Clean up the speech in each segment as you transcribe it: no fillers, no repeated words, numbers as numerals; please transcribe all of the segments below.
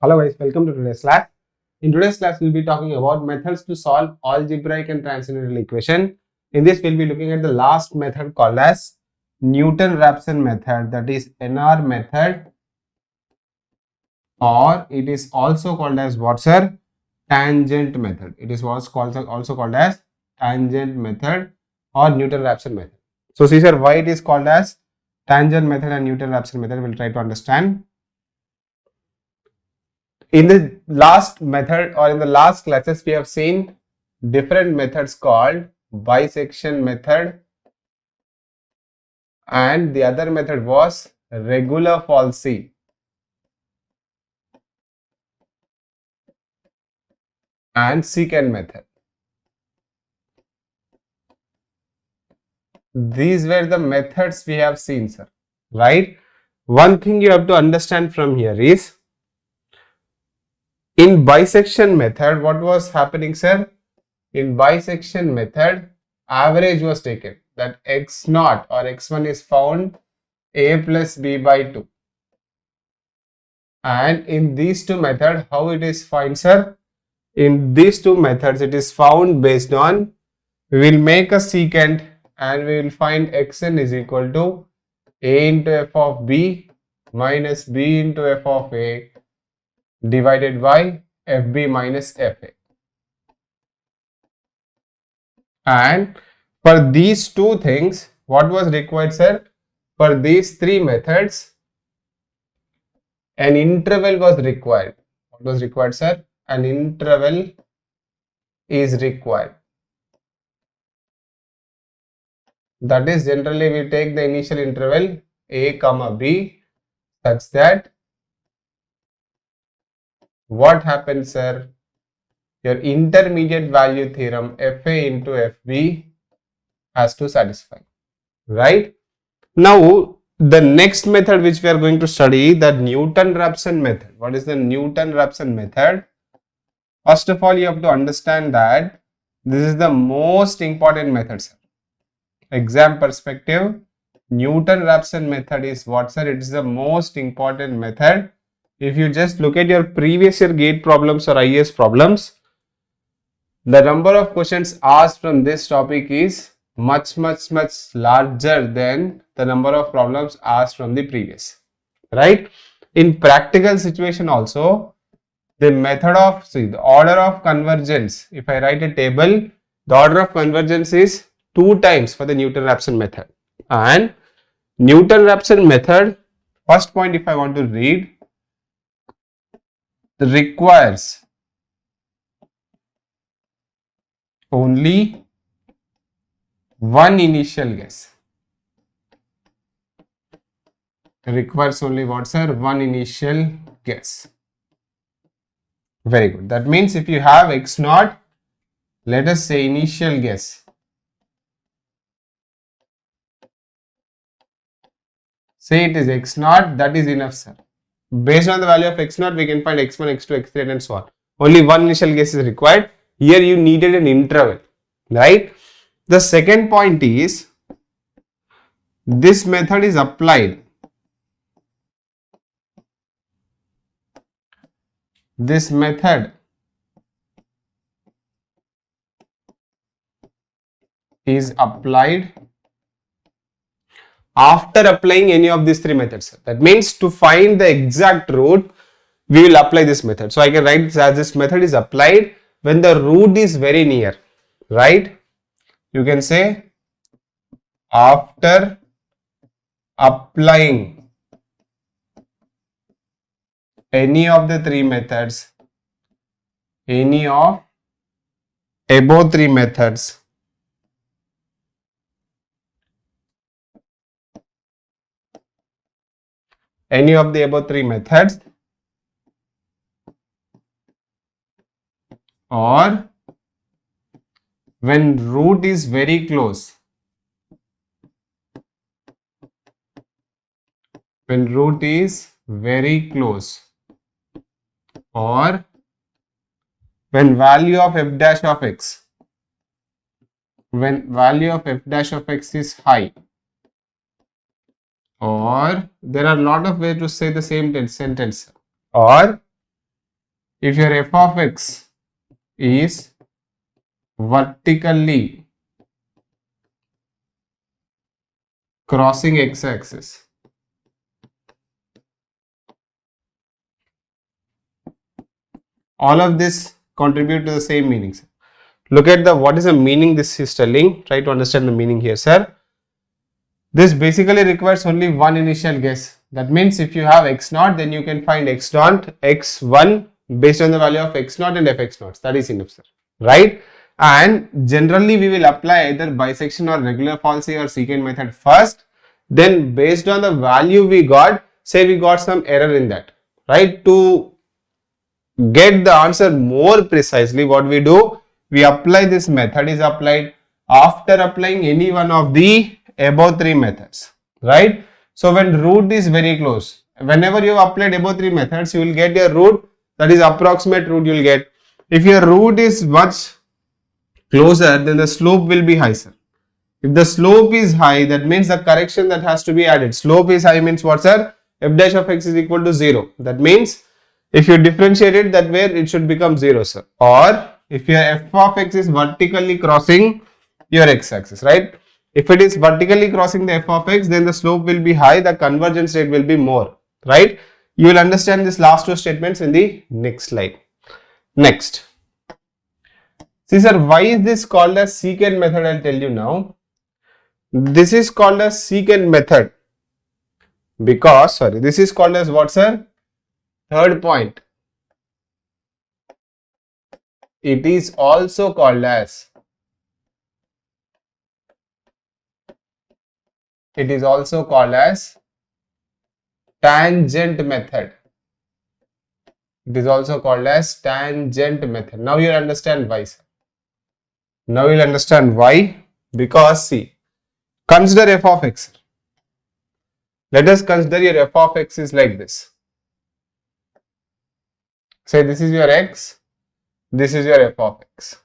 Hello guys, welcome to today's class. In today's class, we'll be talking about methods to solve algebraic and transcendental equation. In this, we'll be looking at the last method called as Newton-Raphson method, that is NR method, or it is also called as what, sir? Tangent method. It is also called as tangent method or Newton-Raphson method. So see sir, why it is called as tangent method and Newton-Raphson method, we'll try to understand. In the last method or in the last classes, we have seen different methods called bisection method, and the other method was regular falsy. And secant method. These were the methods we have seen, sir. Right? One thing you have to understand from here is, in bisection method, what was happening, sir? In bisection method, average was taken. That x0 or x1 is found a plus b by 2. And in these two methods, how it is found, sir? In these two methods, it is found based on, we will make a secant and we will find xn is equal to a into f of b minus b into f of a divided by fb minus fa. And for these two things, what was required, sir? For these three methods, an interval was required. What was required, sir? An interval is required. That is, generally we take the initial interval a comma b such that what happens, sir? Your intermediate value theorem fa into fb has to satisfy, right? Now the next method which we are going to study, the Newton-Raphson method. What is the Newton-Raphson method? First of all, you have to understand that this is the most important method, sir. Exam perspective, Newton-Raphson method is what, sir? It is the most important method. If you just look at your previous year GATE problems or IAS problems, the number of questions asked from this topic is much larger than the number of problems asked from the previous, right? In practical situation also, the method of, see, the order of convergence, if I write a table, the order of convergence is 2 times for the Newton-Raphson method. And Newton-Raphson method, first point if I want to read, requires only one initial guess. Requires only what, sir? One initial guess. Very good. That means if you have x0, let us say initial guess. Say it is x0, that is enough, sir. Based on the value of x0, we can find x1, x2, x3 and so on. Only one initial guess is required. Here you needed an interval, right? The second point is, this method is applied. This method is applied after applying any of these three methods. That means to find the exact root, we will apply this method. So I can write this as, this method is applied when the root is very near, right? You can say after applying any of the three methods, any of above three methods, any of the above three methods, or when root is very close, when root is very close, or when value of f dash of x, when value of f dash of x is high, or there are a lot of ways to say the same sentence, or if your f of x is vertically crossing x-axis, all of this contribute to the same meanings. Look at the what is the meaning this is telling. Try to understand the meaning here, sir. This basically requires only one initial guess. That means if you have x naught, then you can find x naught, x1 based on the value of x naught and fx naught. That is enough, sir. Right? And generally we will apply either bisection or regular falsy or secant method first. Then based on the value we got, say we got some error in that. Right? To get the answer more precisely, what we do, we apply this method is applied after applying any one of the above three methods, right? So when root is very close, whenever you have applied above three methods, you will get your root, that is approximate root you will get. If your root is much closer, then the slope will be high, sir. If the slope is high, that means the correction that has to be added. Slope is high means what, sir? F dash of x is equal to 0. That means if you differentiate it that way, it should become 0, sir. Or if your f of x is vertically crossing your x-axis, right? If it is vertically crossing the f of x, then the slope will be high, the convergence rate will be more, right? You will understand these last two statements in the next slide. Next. See, sir, why is this called as secant method? I'll tell you now. This is called as secant method because, this is called as what, sir? Third point. It is also called as tangent method. It is also called as tangent method. Now you understand why, sir. Now you'll understand why. Because see, consider f of x. Let us consider your f of x is like this. Say this is your x, this is your f of x.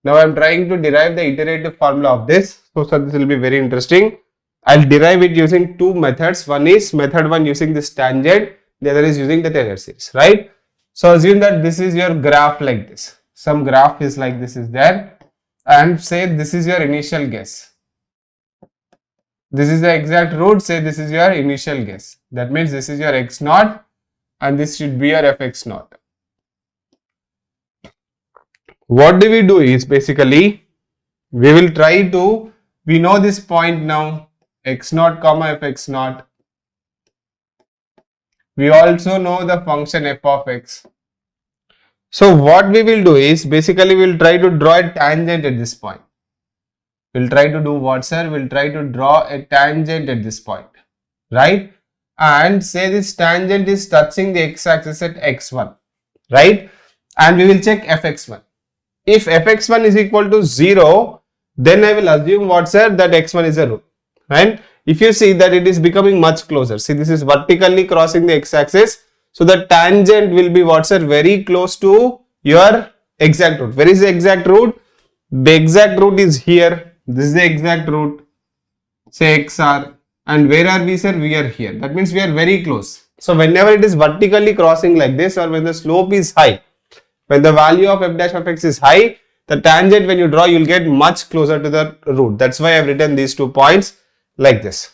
Now I am trying to derive the iterative formula of this. So sir, this will be very interesting. I'll derive it using two methods. One is method 1 using this tangent, the other is using the Taylor series, right? So assume that this is your graph like this. Some graph is like this is there, and say this is your initial guess. This is the exact root, say this is your initial guess. That means this is your x naught and this should be your fx naught. What do we do is basically we will try to, we know this point now, x naught comma fx naught. We also know the function f of x. So what we will do is basically we will try to draw a tangent at this point. We will try to do what, sir? We will try to draw a tangent at this point, right? And say this tangent is touching the x-axis at x1, right? And we will check fx1. If fx1 is equal to 0, then I will assume what, sir? That x1 is a root, right? If you see that it is becoming much closer, see this is vertically crossing the x-axis. So the tangent will be what, sir? Very close to your exact root. Where is the exact root? The exact root is here. This is the exact root. Say xr. And where are we, sir? We are here. That means we are very close. So whenever it is vertically crossing like this, or when the slope is high, when the value of f dash of x is high, the tangent when you draw, you will get much closer to the root. That's why I have written these 2 points like this.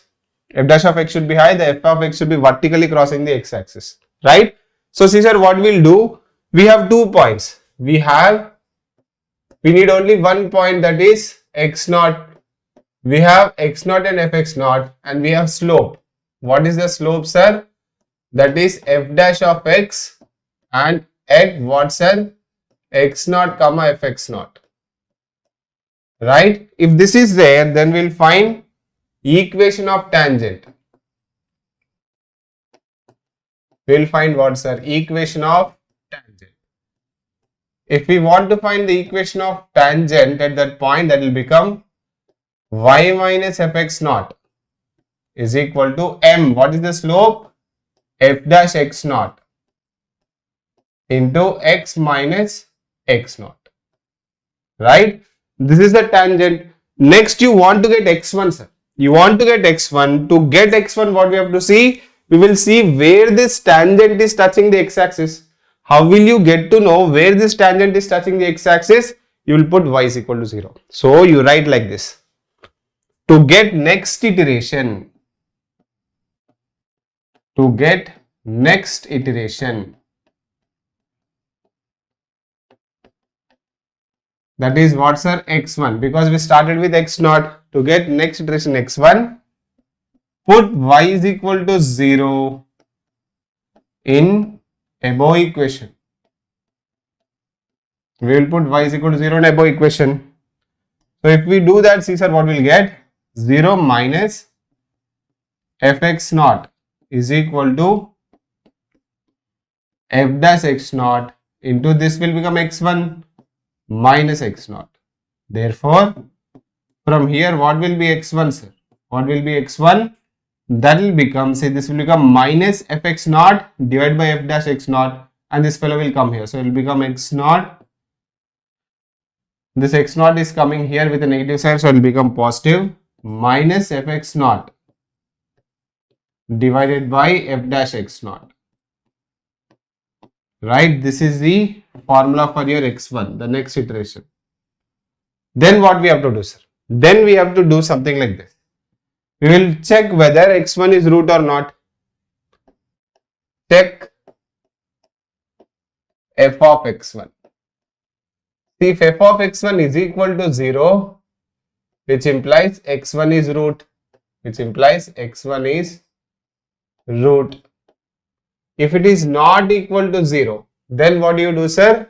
F dash of x should be high, the f of x should be vertically crossing the x-axis, right? So see, sir, what we'll do, we have 2 points. We need only one point, that is x naught. We have x naught and fx naught, and we have slope. What is the slope, sir? That is f dash of x and at what, sir? X naught comma fx naught, right? If this is there, then we'll find equation of tangent. We'll find what, sir? Equation of tangent. If we want to find the equation of tangent at that point, that will become y minus fx naught is equal to m. What is the slope? F dash x naught into x minus x naught, right? This is the tangent. Next, you want to get x1, sir. You want to get x1. To get x1, what we have to see? We will see where this tangent is touching the x-axis. How will you get to know where this tangent is touching the x-axis? You will put y is equal to 0. So you write like this. To get next iteration, that is what, sir? X1, because we started with x0. To get next iteration x1, put y is equal to 0 in above equation. We will put y is equal to 0 in above equation. So if we do that, see sir, what we'll get? 0 minus fx0 is equal to f dash x0 into this will become x1 minus x0. Therefore, from here what will be x1, sir? What will be x1? That will become, say this will become minus fx0 divided by f dash x0, and this fellow will come here. So it will become x0. This x0 is coming here with a negative sign, so it will become positive minus fx0 divided by f dash x0. Right? This is the formula for your x1, the next iteration. Then what we have to do, sir? Then we have to do something like this. We will check whether x1 is root or not. Check f of x1. See, if f of x1 is equal to 0, which implies x1 is root, If it is not equal to 0, then what do you do, sir?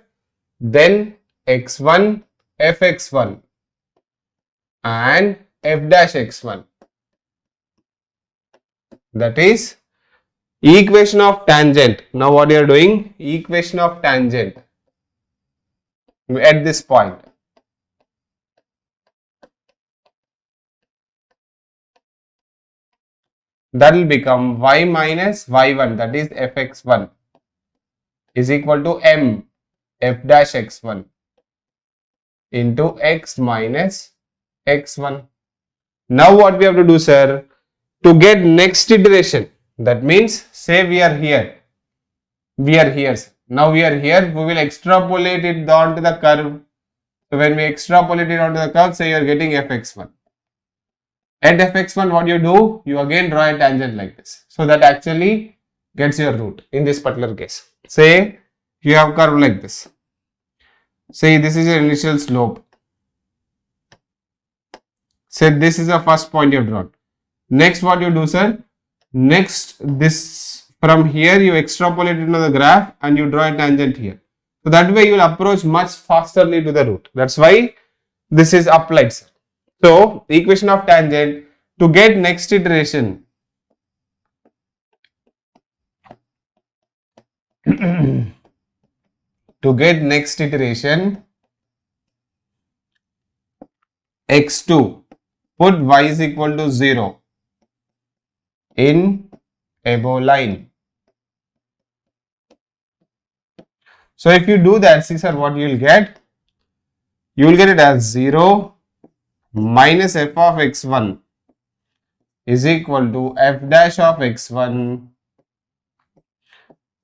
Then x1, fx1 and f dash x1. That is equation of tangent. Now what you are doing? Equation of tangent at this point. That will become y minus y1, that is fx1, is equal to m f dash x1 into x minus x1. Now what we have to do, sir? To get next iteration, that means say we are here. Now we are here, we will extrapolate it onto the curve. So when we extrapolate it onto the curve, say you are getting fx1. At fx1, what you do? You again draw a tangent like this. So that actually gets your root in this particular case. Say you have curve like this. Say this is your initial slope. Say this is the first point you have drawn. Next what you do, sir? Next, this from here you extrapolate into the graph and you draw a tangent here. So that way you will approach much fasterly to the root. That's why this is applied, sir. So the equation of tangent, to get next iteration, x2, put y is equal to 0 in above line. So if you do that, see sir, what you will get? You will get it as 0 minus f of x1 is equal to f dash of x1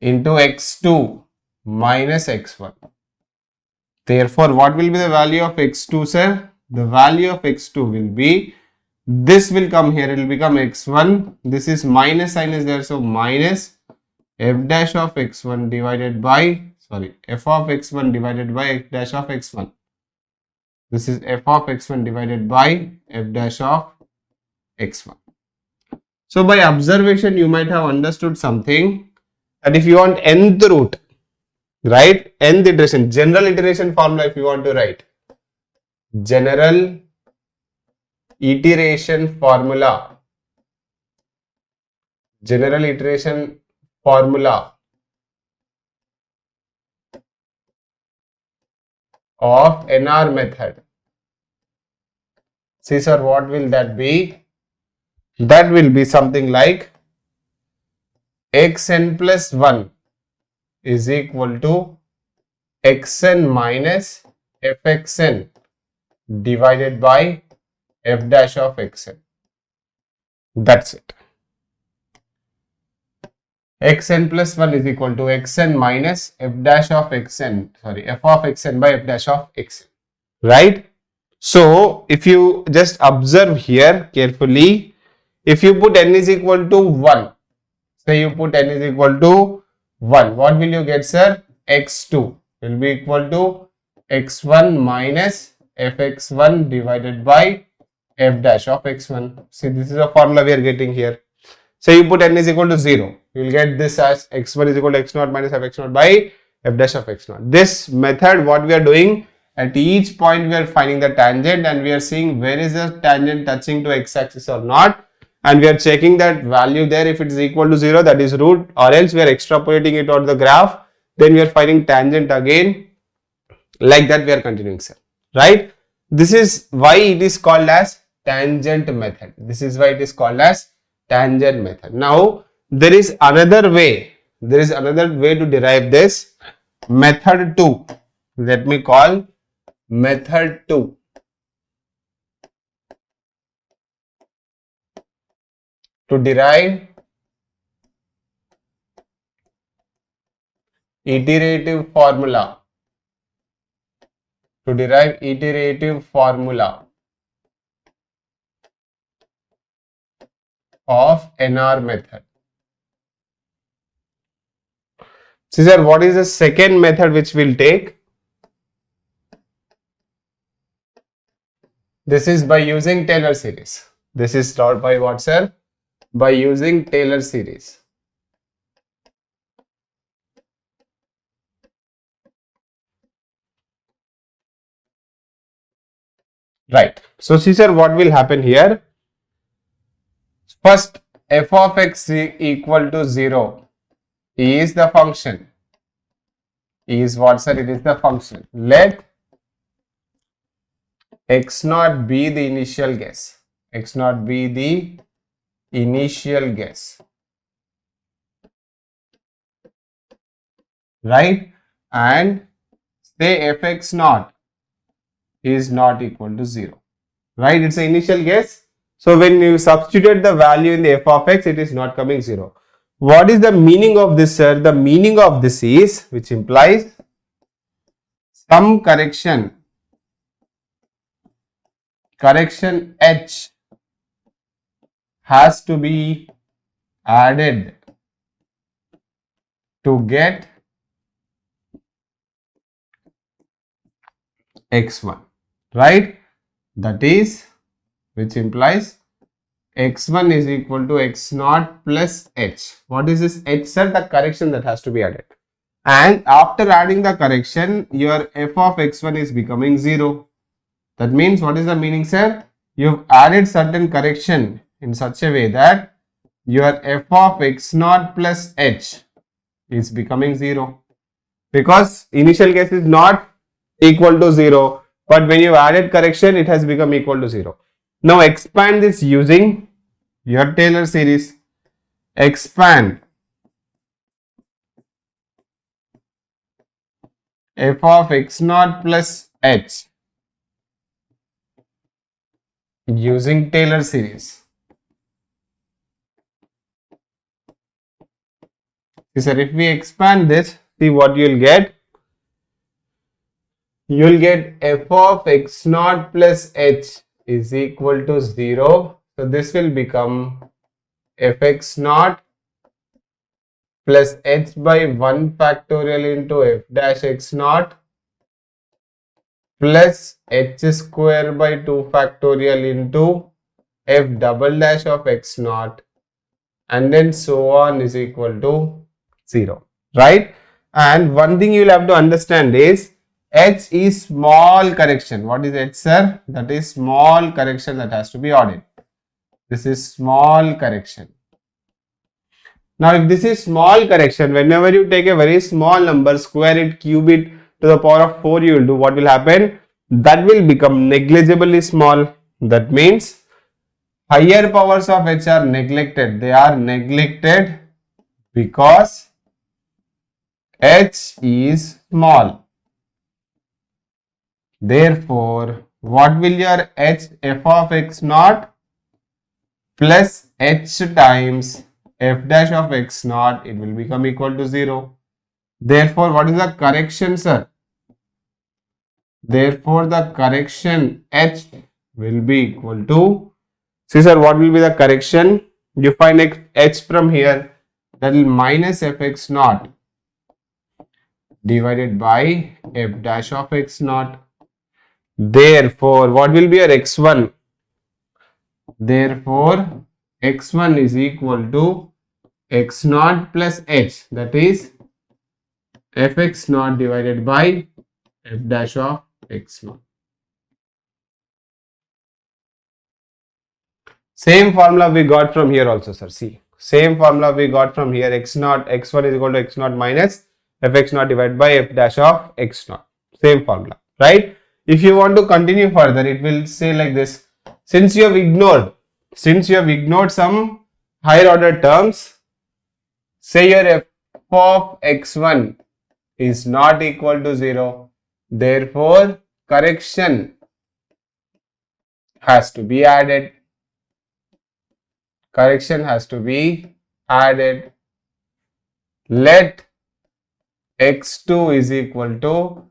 into x2 minus x1. Therefore, what will be the value of x2, sir? The value of x2 will be, this will come here, it will become x1. This is minus sign is there, so minus f dash of x1 divided by, f of x1 divided by f dash of x1. This is f of x1 divided by f dash of x1. So by observation, you might have understood something, that if you want nth root, right, nth iteration, general iteration formula if you want to write, general iteration formula of NR method. See sir, what will that be? That will be something like xn plus 1 is equal to xn minus fxn divided by f dash of xn. That's it. xn plus 1 is equal to xn minus f dash of xn, sorry, f of xn by f dash of xn, right? So if you just observe here carefully, if you put n is equal to 1, say you put n is equal to 1, what will you get, sir? X2 will be equal to x1 minus fx1 divided by f dash of x1. See, this is a formula we are getting here. So you put n is equal to 0, you will get this as x1 is equal to x0 minus fx0 by f dash of x0. This method, what we are doing, at each point we are finding the tangent and we are seeing where is the tangent touching to x-axis or not, and we are checking that value there. If it is equal to 0, that is root, or else we are extrapolating it on the graph, then we are finding tangent again. Like that we are continuing, sir, right? This is why it is called as tangent method. This is why it is called as tangent method. Now there is another way. There is another way to derive this. Method 2. Let me call method 2. To derive iterative formula. To derive iterative formula of NR method. Sir, what is the second method which we'll take? This is by using Taylor series. This is taught by what, sir? By using Taylor series. Right. So, see, sir, what will happen here? First, f of x equal to 0 is the function. Is what, sir? It is the function. Let x naught be the initial guess. X naught be the initial guess. Right? And say fx naught is not equal to 0. Right? It's an initial guess. So when you substitute the value in the f of x, it is not coming 0. What is the meaning of this, sir? The meaning of this is, which implies some correction h has to be added to get x1, right? That is, which implies x1 is equal to x0 plus h. What is this h, sir? The correction that has to be added. And after adding the correction, your f of x1 is becoming 0. That means, what is the meaning, sir? You've added certain correction in such a way that your f of x0 plus h is becoming 0. Because initial case is not equal to 0, but when you added correction, it has become equal to 0. Now expand this using your Taylor series. Expand f of x0 plus h using Taylor series. Sir, if we expand this, see what you will get. You will get f of x0 plus h is equal to 0. So this will become fx0 plus h by 1 factorial into f dash x0 plus h square by 2 factorial into f double dash of x0, and then so on is equal to 0, right? And one thing you will have to understand is h is small correction. What is h, sir? That is small correction that has to be added. This is small correction. Now, if this is small correction, whenever you take a very small number, square it, cube it to the power of 4, you will do, what will happen? That will become negligibly small. That means higher powers of h are neglected. They are neglected because h is small. Therefore, what will your h, f of x naught plus h times f dash of x naught, it will become equal to 0. Therefore, what is the correction, sir? Therefore, the correction h will be equal to, see sir, what will be the correction? You find h from here, that will minus fx naught divided by f dash of x naught. Therefore, what will be your x1? Therefore, x1 is equal to x naught plus h, that is fx naught divided by f dash of x naught. Same formula we got from here also, sir. See, same formula we got from here. X naught, x1 is equal to x naught minus fx naught divided by f dash of x naught. Same formula, right? If you want to continue further, it will say like this. Since you have ignored some higher order terms, say your f of x1 is not equal to 0. Therefore, correction has to be added. Correction has to be added. Let x2 is equal to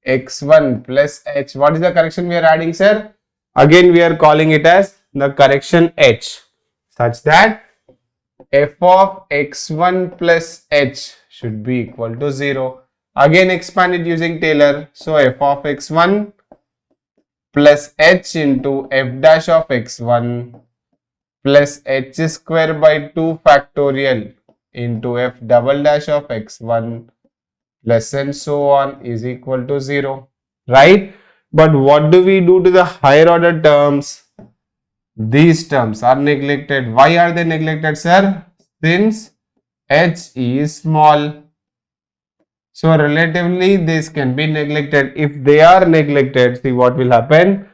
x1 plus h. What is the correction we are adding, sir? Again, we are calling it as the correction h, such that f of x1 plus h should be equal to 0. Again, expand it using Taylor. So, f of x1 plus h into f dash of x1 plus h square by 2 factorial into f double dash of x1 plus and so on is equal to 0, right? But what do we do to the higher order terms? These terms are neglected. Why are they neglected, sir? Since h is small. So relatively this can be neglected. If they are neglected, see what will happen?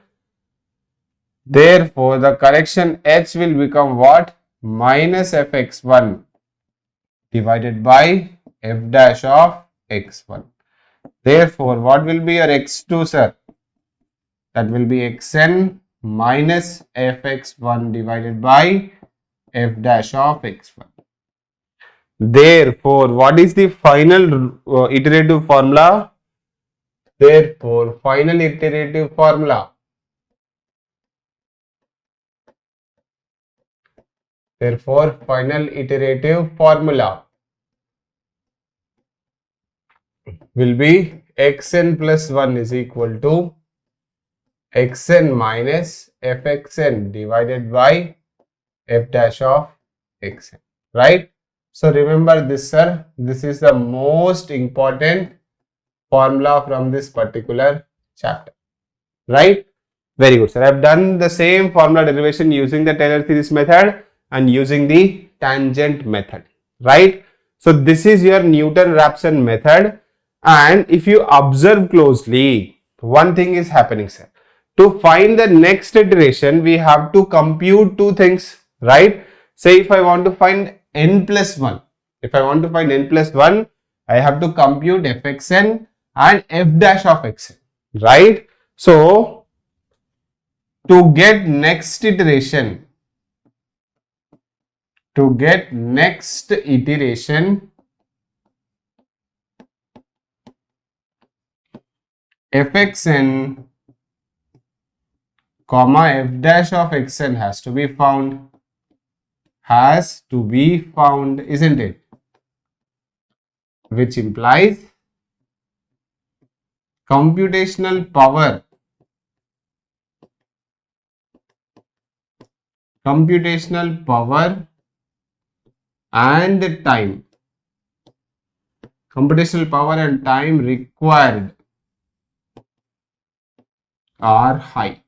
Therefore, the correction h will become what? Minus fx1 divided by f dash of x1. Therefore, what will be your x2, sir? That will be xn minus fx1 divided by f dash of x1. Therefore, what is the final iterative formula? Therefore, final iterative formula. Therefore, final iterative formula will be xn plus 1 is equal to xn minus fxn divided by f dash of xn, right? So remember this, sir. This is the most important formula from this particular chapter, right? Very good, sir. I have done the same formula derivation using the Taylor series method and using the tangent method, right? So this is your Newton-Raphson method, and if you observe closely, one thing is happening, sir. To find the next iteration, we have to compute two things, right? Say if I want to find n plus 1, I have to compute fxn and f dash of xn, right? So to get next iteration, fxn comma f dash of xn has to be found, isn't it? Which implies computational power and time. Computational power and time required are high.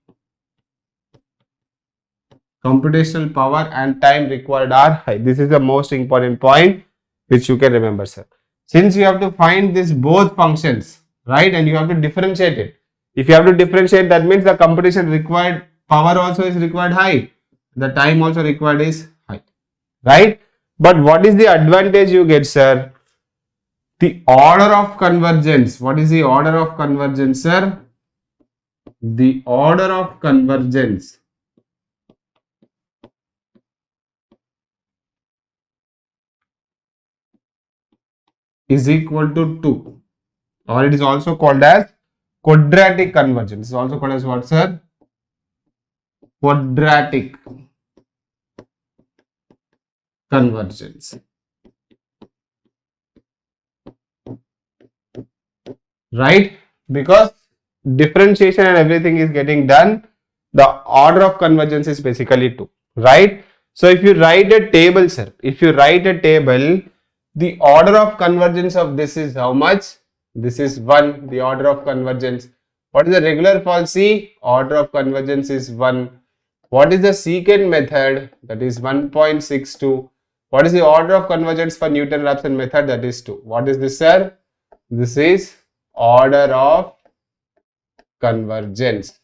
Computational power and time required are high. This is the most important point which you can remember, sir. Since you have to find this both functions, right, and you have to differentiate it. If you have to differentiate, that means the computation required power also is required high. The time also required is high, right? But what is the advantage you get, sir? The order of convergence. What is the order of convergence, sir? The order of convergence is equal to 2, or it is also called as quadratic convergence. It's also called as what, sir? Quadratic convergence. Right? Because differentiation and everything is getting done, the order of convergence is basically 2. Right? So if you write a table, sir, if you write a table, the order of convergence of this is how much? This is 1, the order of convergence. What is the regular falsy? Order of convergence is 1. What is the secant method? That is 1.62. What is the order of convergence for Newton-Raphson method? That is 2. What is this, sir? This is order of convergence.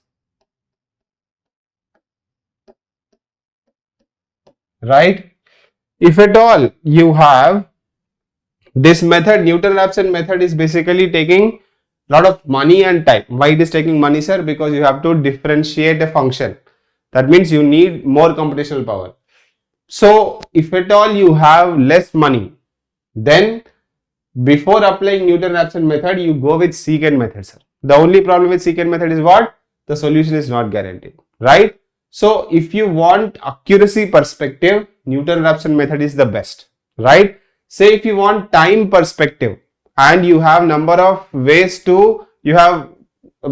Right? If at all you have this method, Newton-Raphson method is basically taking a lot of money and time. Why it is taking money, sir? Because you have to differentiate a function. That means you need more computational power. So if at all you have less money, then before applying Newton-Raphson method, you go with secant method, sir. The only problem with secant method is what? The solution is not guaranteed, right? So if you want accuracy perspective, Newton-Raphson method is the best, right? Say if you want time perspective and you have number of ways to, you have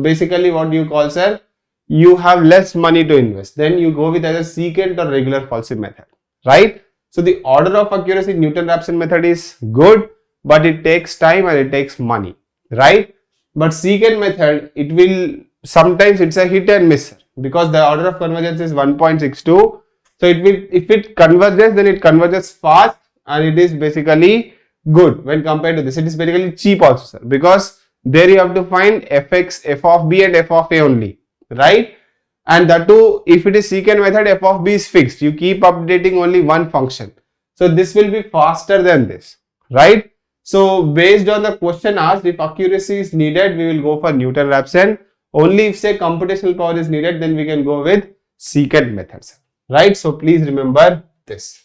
basically what you call, sir, you have less money to invest, then you go with either secant or regular falsy method, right? So the order of accuracy Newton-Raphson method is good, but it takes time and it takes money, right? But secant method, it will sometimes it's a hit and miss because the order of convergence is 1.62. So it will, if it converges, then it converges fast and it is basically good when compared to this. It is basically cheap also, sir, because there you have to find fx, f of b and f of a only, right? And that too, if it is secant method, f of b is fixed. You keep updating only one function. So this will be faster than this, right? So based on the question asked, if accuracy is needed, we will go for Newton-Raphson. Only if say computational power is needed, then we can go with secant methods, right? So please remember this.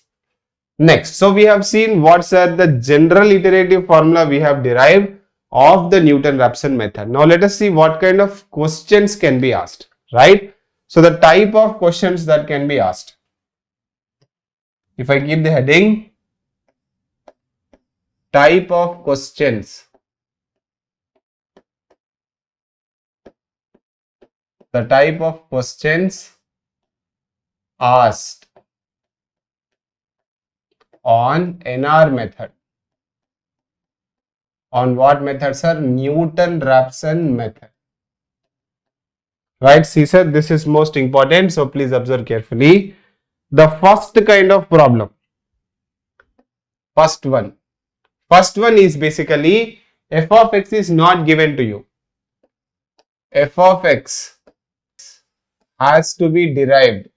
Next, so we have seen what's the general iterative formula we have derived of the Newton-Raphson method. Now let us see what kind of questions can be asked, right? So the type of questions that can be asked. If I give the heading, type of questions. The type of questions asked on NR method. On what method, sir? Newton-Raphson method. Right, see, sir, this is most important, so please observe carefully. The first kind of problem, first one is basically f of x is not given to you. F of x has to be derived,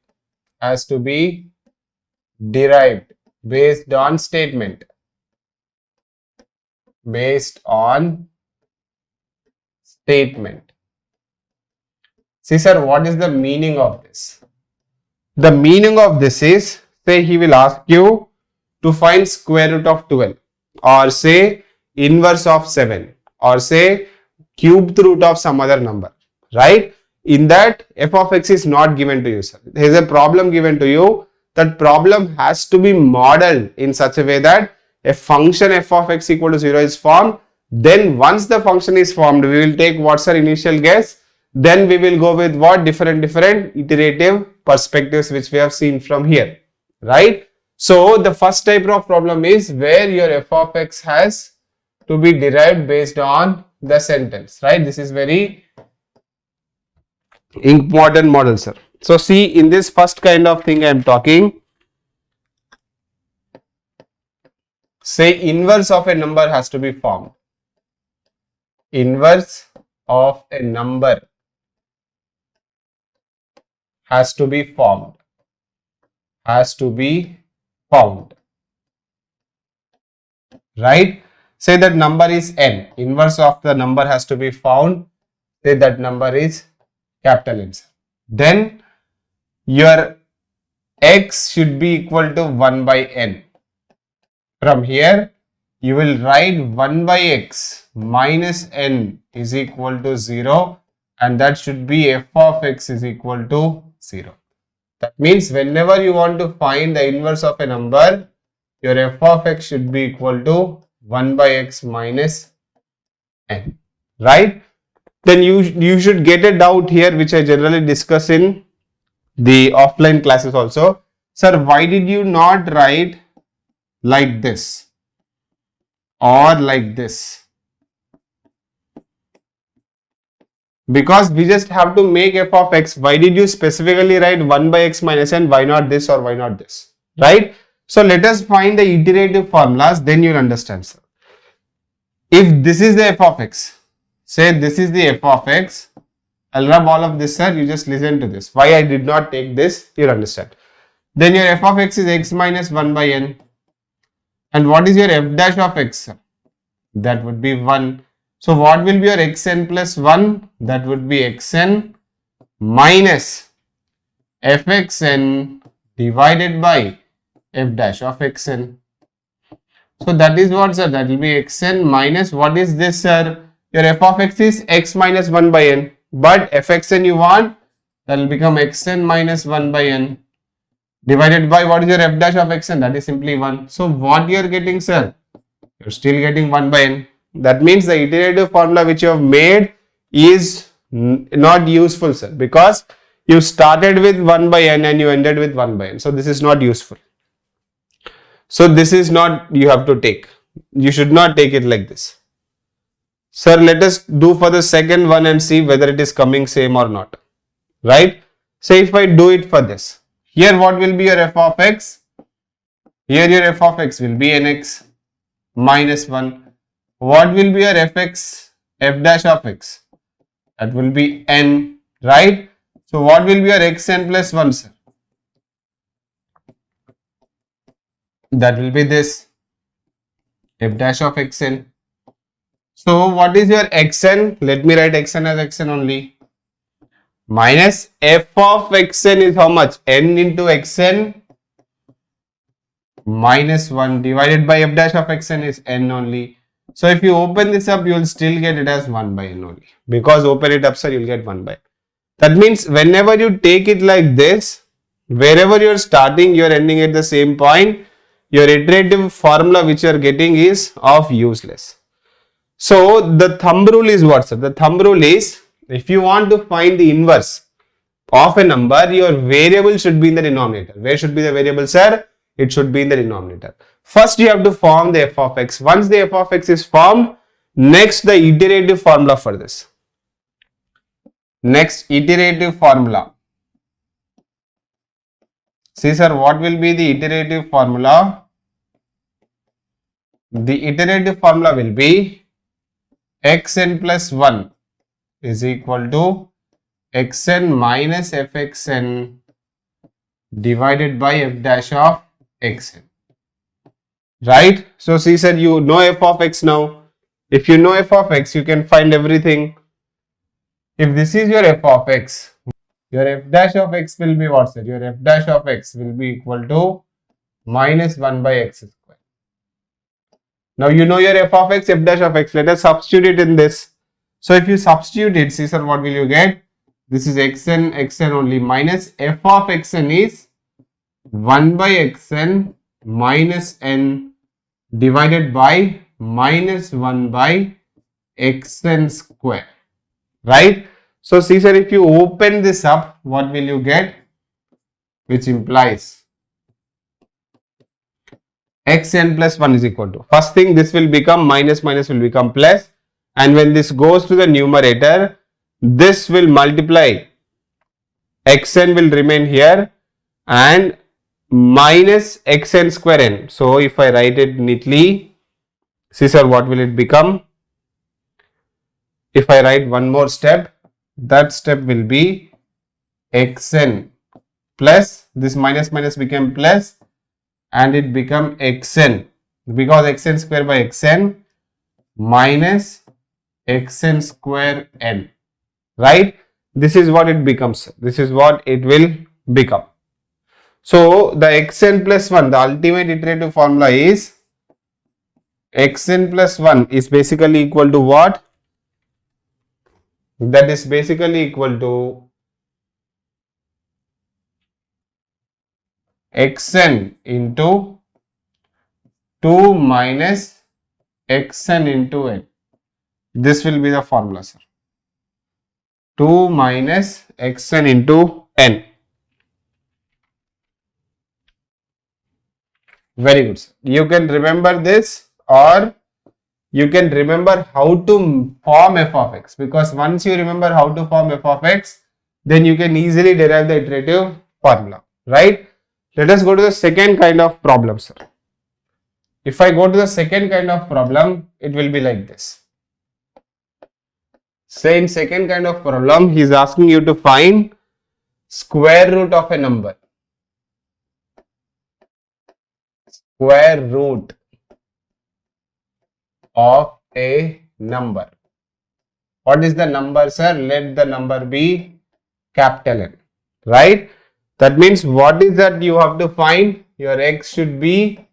based on statement, See, sir, what is the meaning of this? The meaning of this is, say he will ask you to find square root of 12, or say inverse of 7, or say cubed root of some other number, right? In that, f of x is not given to you, sir. There is a problem given to you. That problem has to be modeled in such a way that a function f of x equal to 0 is formed. Then once the function is formed, we will take what's our initial guess. Then we will go with what? Different iterative perspectives which we have seen from here, right? So the first type of problem is where your f of x has to be derived based on the sentence, right? This is very important model, sir. So see, in this first kind of thing I am talking, say inverse of a number has to be formed. Inverse of a number has to be formed. Right? Say that number is n. Inverse of the number has to be found. Say that number is capital N. Then your x should be equal to 1 by n. From here, you will write 1 by x minus n is equal to 0, and that should be f of x is equal to 0. That means whenever you want to find the inverse of a number, your f of x should be equal to 1 by x minus n, right? Then you should get a doubt here, which I generally discuss in the offline classes also. Sir, why did you not write like this or like this? Because we just have to make f of x. Why did you specifically write 1 by x minus n? Why not this or why not this? Right? So let us find the iterative formulas, then you'll understand, sir. If this is the f of x, say this is the f of x, I'll rub all of this, sir. You just listen to this. Why I did not take this, you'll understand. Then your f of x is x minus 1 by n. And what is your f dash of x, sir? That would be 1. So what will be your xn plus 1? That would be xn minus fxn divided by f dash of xn. So that is what, sir? That will be xn minus, what is this, sir? Your f of x is x minus 1 by n. But fxn you want, that will become xn minus 1 by n divided by, what is your f dash of xn? That is simply 1. So what you are getting, sir? You are still getting 1 by n. That means the iterative formula which you have made is not useful, sir, because you started with 1 by n and you ended with 1 by n. So this is not useful. So this is not, you have to take. You should not take it like this. Sir, let us do for the second one and see whether it is coming same or not. Right? So if I do it for this, here what will be your f of x? Here your f of x will be nx minus 1. What will be your fx, f dash of x? That will be n, right? So what will be your xn plus 1, sir? That will be this, f dash of xn. So what is your xn? Let me write xn as xn only. Minus f of xn is how much? N into xn minus 1 divided by f dash of xn is n only. So if you open this up, you will still get it as 1 by n only. Because open it up, sir, you will get 1 by n. That means whenever you take it like this, wherever you are starting, you are ending at the same point. Your iterative formula which you are getting is of useless. So the thumb rule is what, sir? The thumb rule is, if you want to find the inverse of a number, your variable should be in the denominator. Where should be the variable, sir? It should be in the denominator. First you have to form the f of x. Once the f of x is formed, next the iterative formula for this. Next iterative formula. See, sir, what will be the iterative formula? The iterative formula will be xn plus 1 is equal to xn minus fxn divided by f dash of xn. Right? So see, sir, you know f of x now. If you know f of x, you can find everything. If this is your f of x, your f dash of x will be what, sir? Your f dash of x will be equal to minus 1 by x square. Now you know your f of x, f dash of x. Let us substitute it in this. So if you substitute it, see, sir, what will you get? This is xn only, minus f of xn is 1 by xn minus n divided by minus 1 by xn square. Right? So see, sir, if you open this up, what will you get? Which implies xn plus 1 is equal to, first thing, this will become minus will become plus, and when this goes to the numerator, this will multiply, xn will remain here and minus xn square n. So if I write it neatly, see, sir, what will it become? If I write one more step, that step will be xn plus, this minus became plus, and it become xn, because xn square by xn minus xn square n, right? This is what it becomes. This is what it will become. So the xn plus 1, the ultimate iterative formula is xn plus 1 is basically equal to what? That is basically equal to xn into 2 minus xn into n. This will be the formula, sir. 2 minus xn into n. Very good, sir. You can remember this, or you can remember how to form f of x, because once you remember how to form f of x, then you can easily derive the iterative formula, right? Let us go to the second kind of problem, sir. If I go to the second kind of problem, it will be like this. Say in second kind of problem, he is asking you to find square root of a number. Square root of a number. What is the number, sir? Let the number be capital N, right? That means what is that you have to find? Your x should be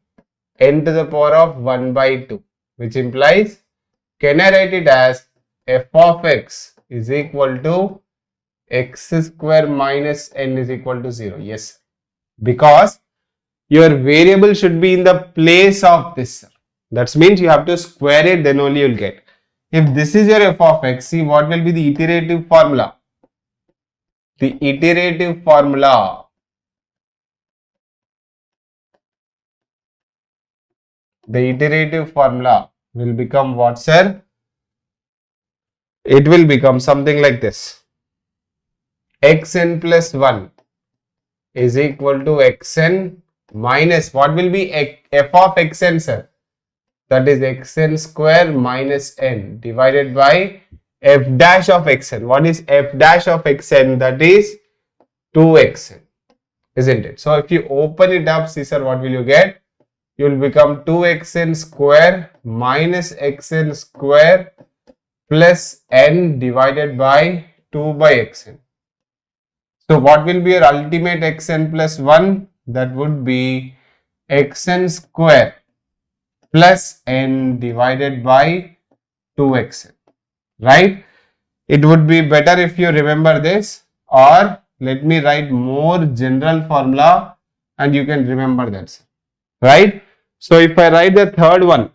n to the power of 1 by 2, which implies, can I write it as f of x is equal to x square minus n is equal to 0? Yes, because your variable should be in the place of this. That means you have to square it, then only you will get. If this is your f of x, see what will be the iterative formula? The iterative formula. The iterative formula will become what, sir? It will become something like this. Xn plus 1 is equal to xn minus, what will be f of xn, sir? That is xn square minus n divided by f dash of xn. What is f dash of xn? That is 2xn, isn't it? So if you open it up, see, sir, what will you get? You will become 2xn square minus xn square plus n divided by 2 by xn. So what will be your ultimate xn plus 1? That would be xn square plus n divided by 2xn, right? It would be better if you remember this, or let me write more general formula and you can remember that, right? So if I write the third one,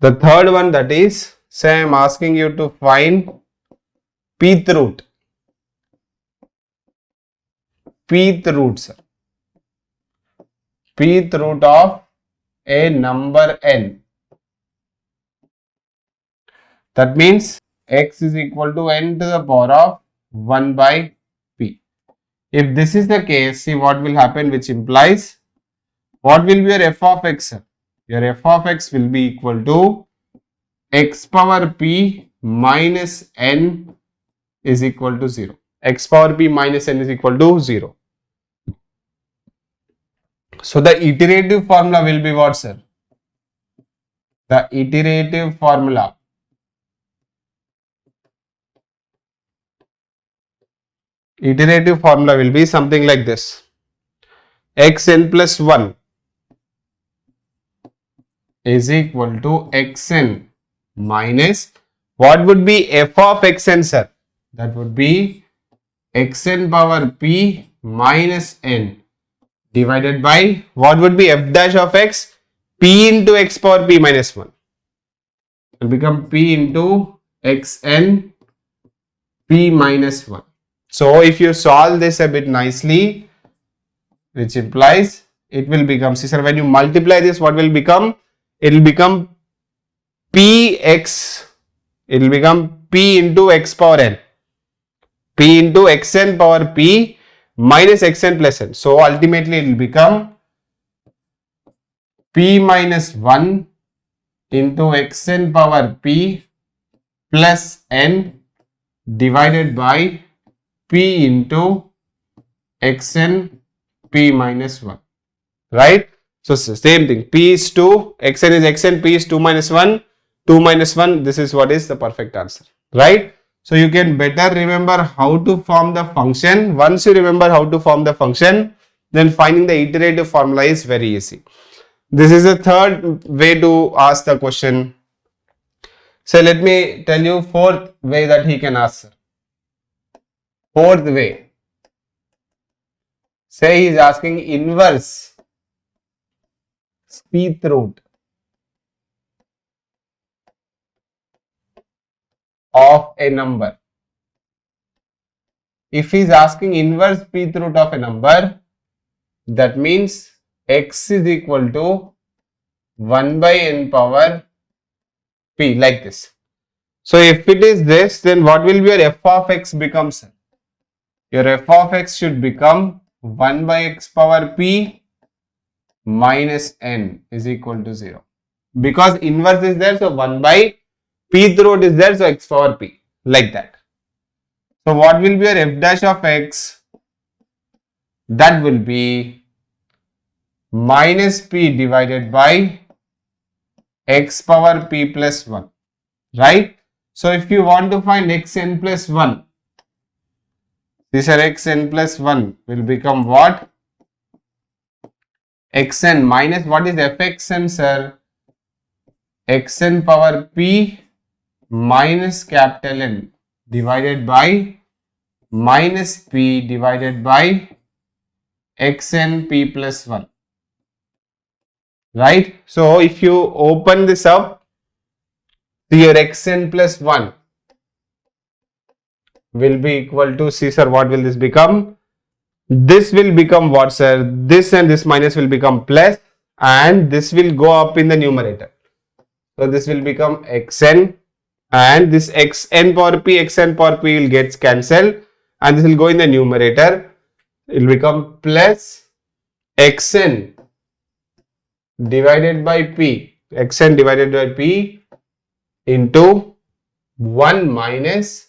that is, say I am asking you to find pth root. Pth root, sir. Pth root of a number n. That means x is equal to n to the power of 1 by p. If this is the case, see what will happen, which implies, what will be your f of x, sir? Your f of x will be equal to x power p minus n is equal to 0. X power p minus n is equal to 0. So the iterative formula will be what, sir? The iterative formula will be something like this. Xn plus 1 is equal to xn minus, what would be f of xn, sir? That would be xn power p minus n divided by, what would be f dash of x? P into x power p minus 1. It will become p into xn p minus 1. So if you solve this a bit nicely, which implies it will become, see, sir, when you multiply this, what will become? It will become px, it will become p into x power n, p into xn power p minus xn plus n. So ultimately it will become p minus 1 into xn power p plus n divided by p into xn p minus 1, right? So same thing, p is 2, xn is xn, p is 2 minus 1, 2 minus 1, this is what is the perfect answer, right? So you can better remember how to form the function. Once you remember how to form the function, then finding the iterative formula is very easy. This is the third way to ask the question. So let me tell you fourth way that he can ask. Fourth way. Say he is asking inverse pth root of a number. If he is asking inverse pth root of a number, that means x is equal to 1 by n power p, like this. So if it is this, then what will be your f of x becomes? Your f of x should become 1 by x power p minus n is equal to 0. Because inverse is there, so 1 by pth root is there, so x power p, like that. So what will be your f dash of x? That will be minus p divided by x power p plus 1, right? So if you want to find xn plus 1, this are xn plus 1 will become what? Xn minus what is fxn, sir? Xn power p minus capital N divided by minus p divided by xn p plus 1, right? So if you open this up, your xn plus 1 will be equal to, see sir, what will this become? This will become what, sir? This and this minus will become plus, and this will go up in the numerator. So this will become xn, and this xn power p will get cancelled, and this will go in the numerator. It will become plus xn divided by p, xn divided by p into 1 minus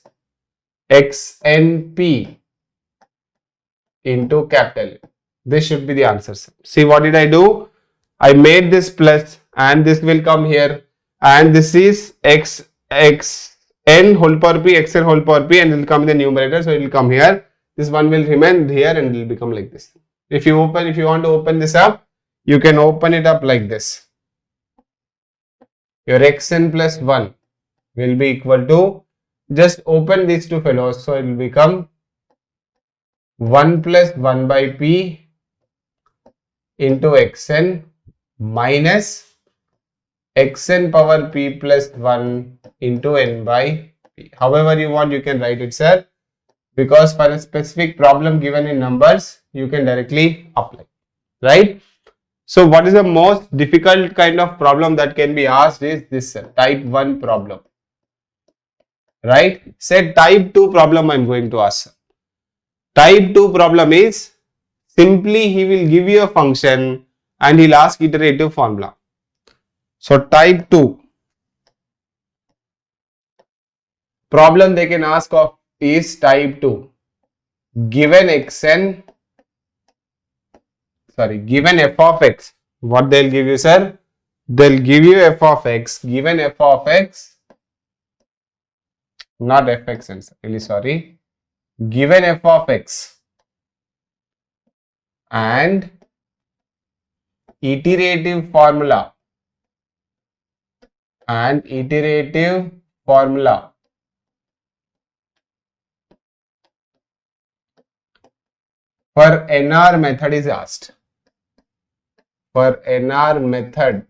xnp into capital. This should be the answer. See, what did I do? I made this plus, and this will come here, and this is xn whole power p, xn whole power p, and it will come in the numerator, so it will come here. This one will remain here, and it will become like this. If you want to open this up, you can open it up like this. Your xn plus 1 will be equal to, just open these two fellows, so it will become 1 plus 1 by p into xn minus xn power p plus 1 into n by p. However you want, you can write it, sir, because for a specific problem given in numbers, you can directly apply, right? So what is the most difficult kind of problem that can be asked is this, sir, type 1 problem, right? Say type 2 problem I am going to ask. Type 2 problem is simply he will give you a function and he'll ask iterative formula. So type 2 problem they can ask of is type 2. Given xn, given f of x, what they'll give you, sir? They'll give you f of x, given f of x, not fxn, really sorry, given f of x and iterative formula for NR method is asked. For NR method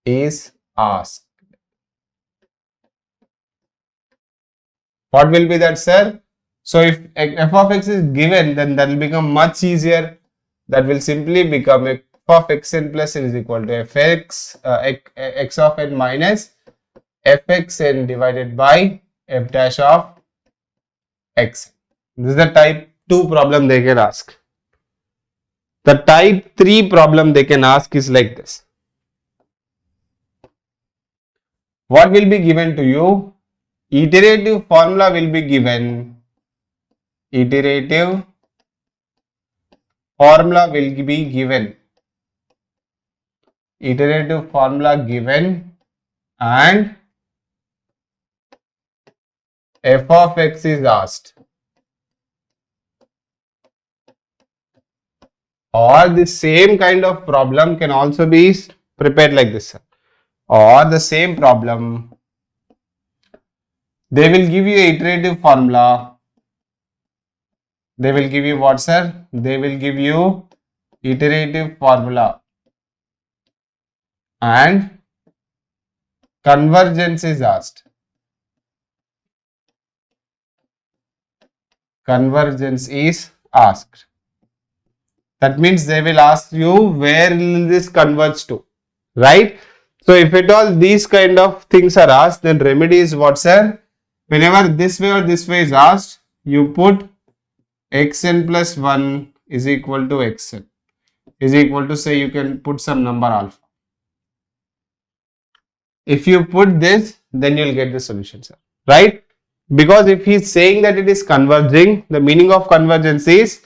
is asked. What will be that, sir? So if f of x is given, then that will become much easier. That will simply become f of xn plus n is equal to fx x of n minus fxn divided by f dash of x. This is the type 2 problem they can ask. The type 3 problem they can ask is like this. What will be given to you? Iterative formula will be given. Iterative formula will be given. Iterative formula given, and f of x is asked. Or the same kind of problem can also be prepared like this, sir. Or the same problem, they will give you a iterative formula. They will give you what, sir? They will give you iterative formula and convergence is asked. Convergence is asked. That means they will ask you where will this converge to, right? So if at all these kind of things are asked, then remedy is what, sir? Whenever this way or this way is asked, you put xn plus 1 is equal to xn is equal to, say, you can put some number alpha. If you put this, then you'll get the solution, sir, right? Because if he's saying that it is converging, the meaning of convergence is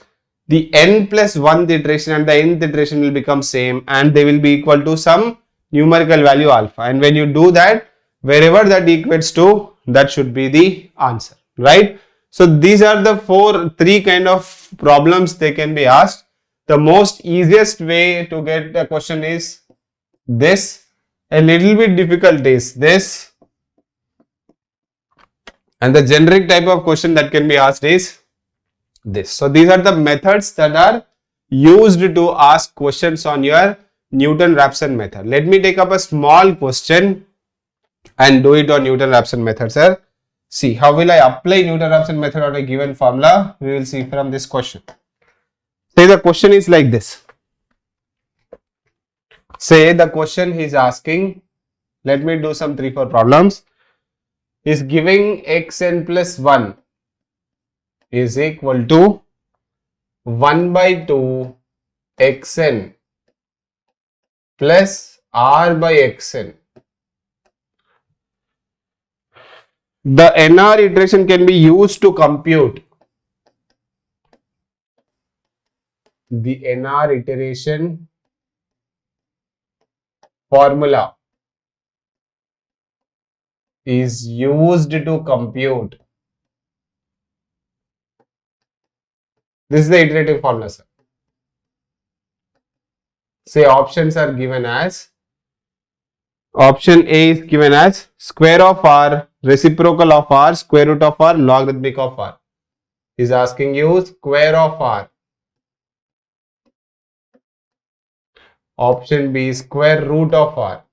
the n plus 1th iteration and the nth iteration will become same and they will be equal to some numerical value alpha. And when you do that, wherever that equates to, that should be the answer, right? So these are the three kind of problems they can be asked. The most easiest way to get a question is this. A little bit difficult is this. And the generic type of question that can be asked is this. So these are the methods that are used to ask questions on your Newton-Raphson method. Let me take up a small question and do it on Newton-Raphson method, sir. See, how will I apply Newton-Raphson method on a given formula? We will see from this question. Say the question is like this. Say the question he is asking, let me do some 3-4 problems. He is giving xn plus 1 is equal to 1 by 2 xn plus r by xn. The nr iteration can be used to compute the nr iteration formula is used to compute. This is the iterative formula, sir. Say options are given as, option A is given as square of r, reciprocal of r, square root of r, logarithmic of r. Is asking you square of r. Option B is square root of r.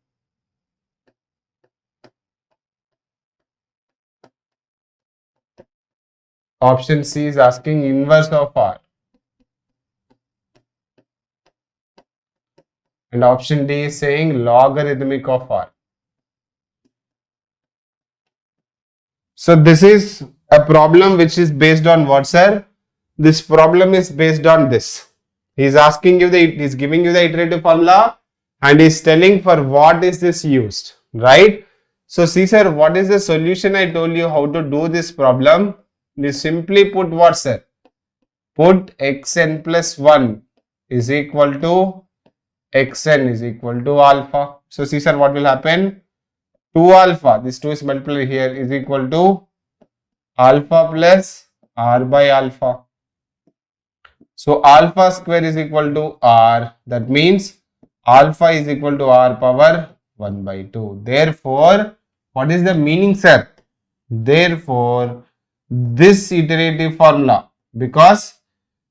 Option C is asking inverse of r. And option D is saying logarithmic of r. So this is a problem which is based on what, sir? This problem is based on this. He is asking you he is giving you the iterative formula and he is telling for what is this used, right? So see, sir, what is the solution? I told you how to do this problem. You simply put what, sir? Put xn plus 1 is equal to xn is equal to alpha. So see, sir, what will happen? 2 alpha, this 2 is multiplied here, is equal to alpha plus r by alpha. So alpha square is equal to r. That means alpha is equal to r power 1 by 2. Therefore, what is the meaning, sir? Therefore, this iterative formula, because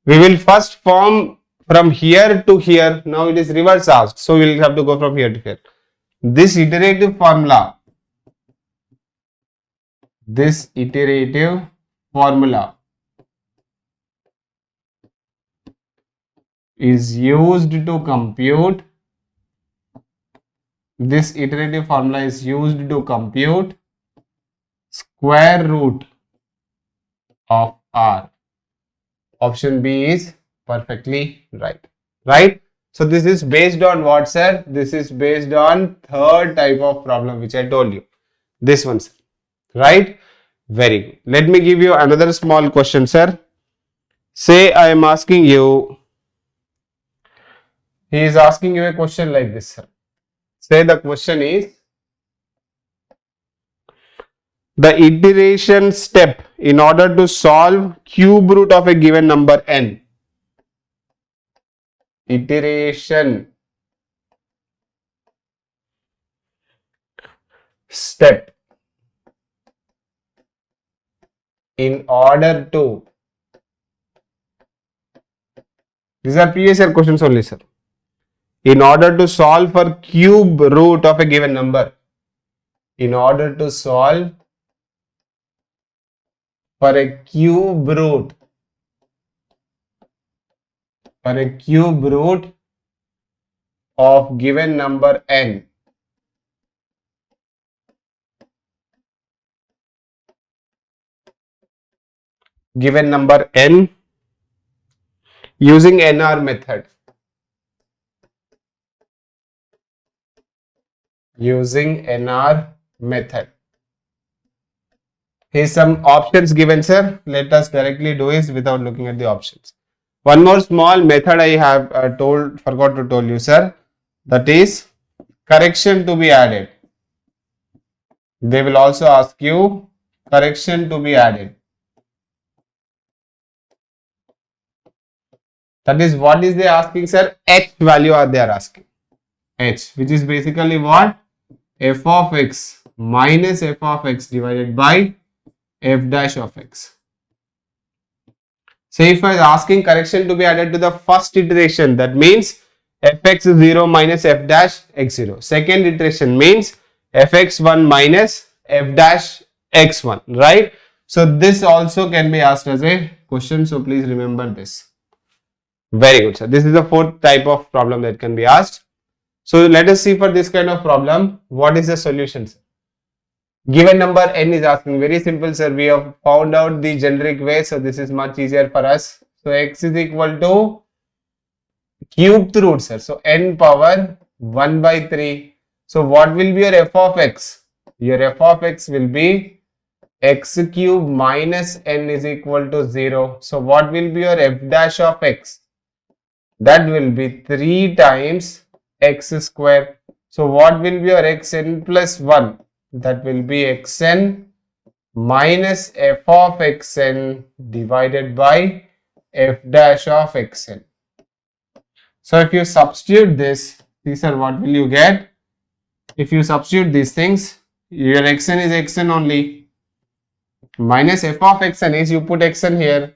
we will first form from here to here. Now it is reverse asked. So we will have to go from here to here. This iterative formula is used to compute. This iterative formula is used to compute square root of r. Option B is perfectly right. Right? So this is based on what, sir? This is based on third type of problem which I told you. This one, sir. Right? Very good. Let me give you another small question, sir. Say I am asking you, he is asking you a question like this, sir. Say the question is, the iteration step in order to solve cube root of a given number n iteration step in order to, these are previous year questions only, sir. In order to solve for cube root of a given number, in order to solve for a cube root, of given number n, using NR method. Here's some options given, sir. Let us directly do it without looking at the options. One more small method I have forgot to tell you, sir. That is correction to be added. They will also ask you correction to be added. That is, what is they asking, sir? H value are they are asking. H, which is basically what? F of x minus f of x divided by f dash of x. So if I is asking correction to be added to the first iteration, that means fx0 minus f dash x0. Second iteration means fx1 minus f dash x1, right? So this also can be asked as a question. So please remember this. Very good, sir. This is the fourth type of problem that can be asked. So let us see for this kind of problem, what is the solution, sir? Given number n is asking, very simple, sir. We have found out the generic way, so this is much easier for us. So x is equal to cubed root, sir. So n power 1 by 3. So what will be your f of x? Your f of x will be x cube minus n is equal to 0. So what will be your f dash of x? That will be 3 times x square. So what will be your xn plus 1? That will be xn minus f of xn divided by f dash of xn. So if you substitute this, these are what will you get? If you substitute these things, your xn is xn only. Minus f of xn is, you put xn here.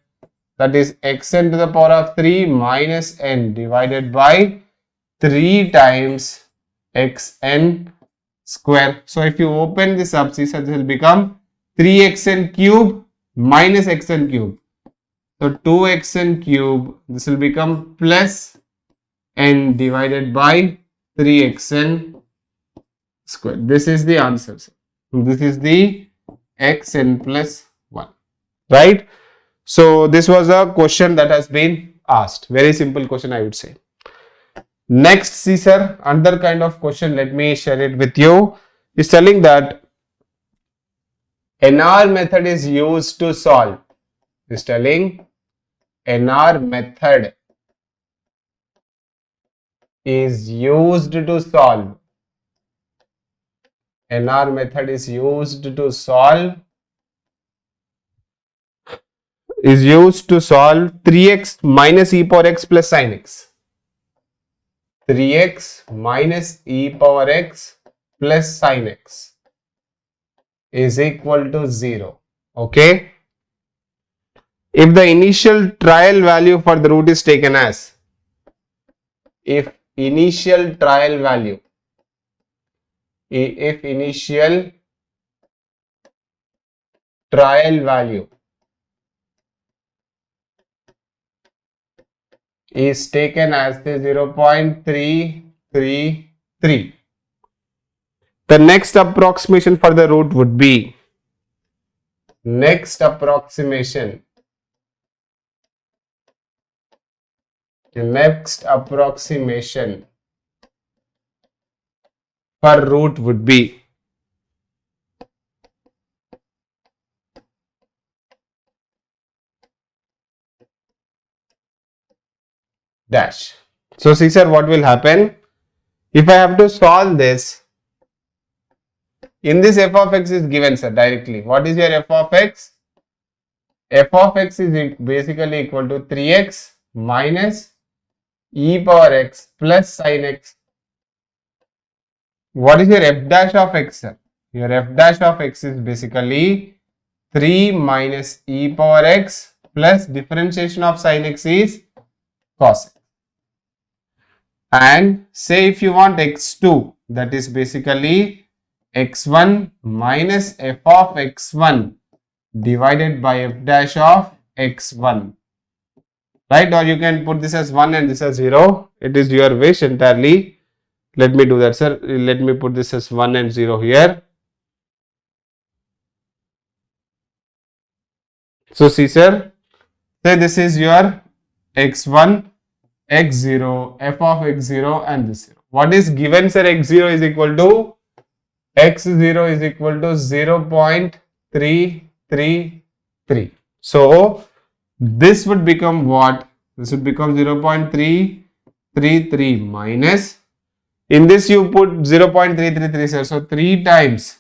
That is xn to the power of 3 minus n divided by 3 times xn square. So if you open this up, this will become 3xn cube minus xn cube. So 2xn cube, this will become plus n divided by 3xn square. This is the answer. This is the xn plus 1, right? So this was a question that has been asked. Very simple question, I would say. Next, see, sir, another kind of question, let me share it with you, is telling that NR method is used to solve. Is telling NR method is used to solve. NR method is used to solve. Is used to solve 3x minus e power x plus sin x. 3x minus e power x plus sin x is equal to 0. Okay. If the initial trial value for the root is taken as, if initial trial value is taken as the 0.333, the next approximation for the root would be, the next approximation for root would be dash. So see, sir, what will happen if I have to solve this? In this f of x is given, sir, directly. What is your f of x? F of x is basically equal to 3x minus e power x plus sin x. What is your f dash of x, sir? Your f dash of x is basically 3 minus e power x plus differentiation of sin x is cos x. And say if you want x2, that is basically x1 minus f of x1 divided by f dash of x1. Right? Or you can put this as 1 and this as 0. It is your wish entirely. Let me do that, sir. Let me put this as 1 and 0 here. So see, sir, say this is your x1, x0, f of x0 and this 0. What is given, sir? x0 is equal to x0 is equal to 0.333. So this would become what? This would become 0.333 minus. In this you put 0.333, sir. So 3 times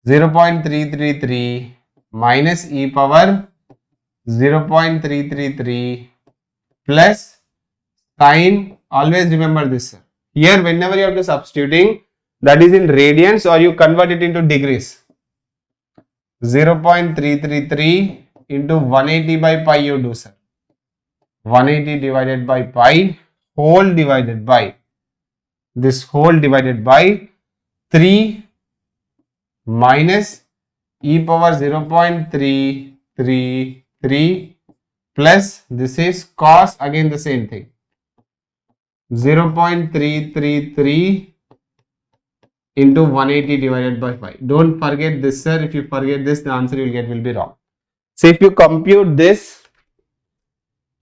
0.333 minus e power 0.333 plus sine. Always remember this, sir. Here whenever you have to substituting, that is in radians or you convert it into degrees. 0.333 into 180 by pi you do, sir. 180 divided by pi whole divided by this whole divided by 3 minus e power 0.333 plus this is cos, again the same thing, 0.333 into 180 divided by 5. Don't forget this, sir. If you forget this, the answer you will get will be wrong. So if you compute this,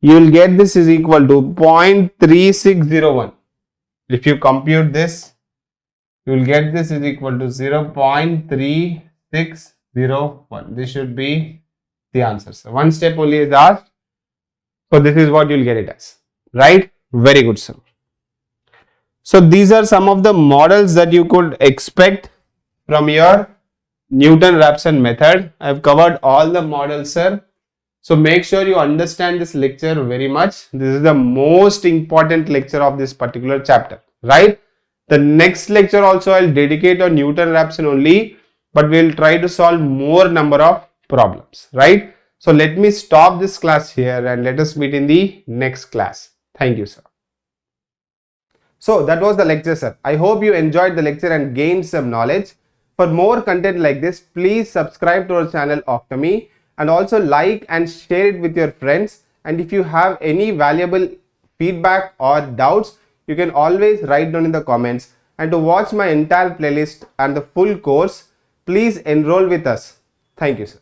you will get this is equal to 0.3601. If you compute this, you will get this is equal to 0.3601. This should be the answer. So one step only is asked. So this is what you will get it as. Right? Very good, sir. So these are some of the models that you could expect from your Newton-Raphson method. I have covered all the models, sir. So make sure you understand this lecture very much. This is the most important lecture of this particular chapter, right? The next lecture also I'll dedicate on Newton-Raphson only, but we'll try to solve more number of problems, right? So let me stop this class here and let us meet in the next class. Thank you, sir. So that was the lecture, sir. I hope you enjoyed the lecture and gained some knowledge. For more content like this, please subscribe to our channel Octomy and also like and share it with your friends. And if you have any valuable feedback or doubts, you can always write down in the comments. And to watch my entire playlist and the full course, please enroll with us. Thank you, sir.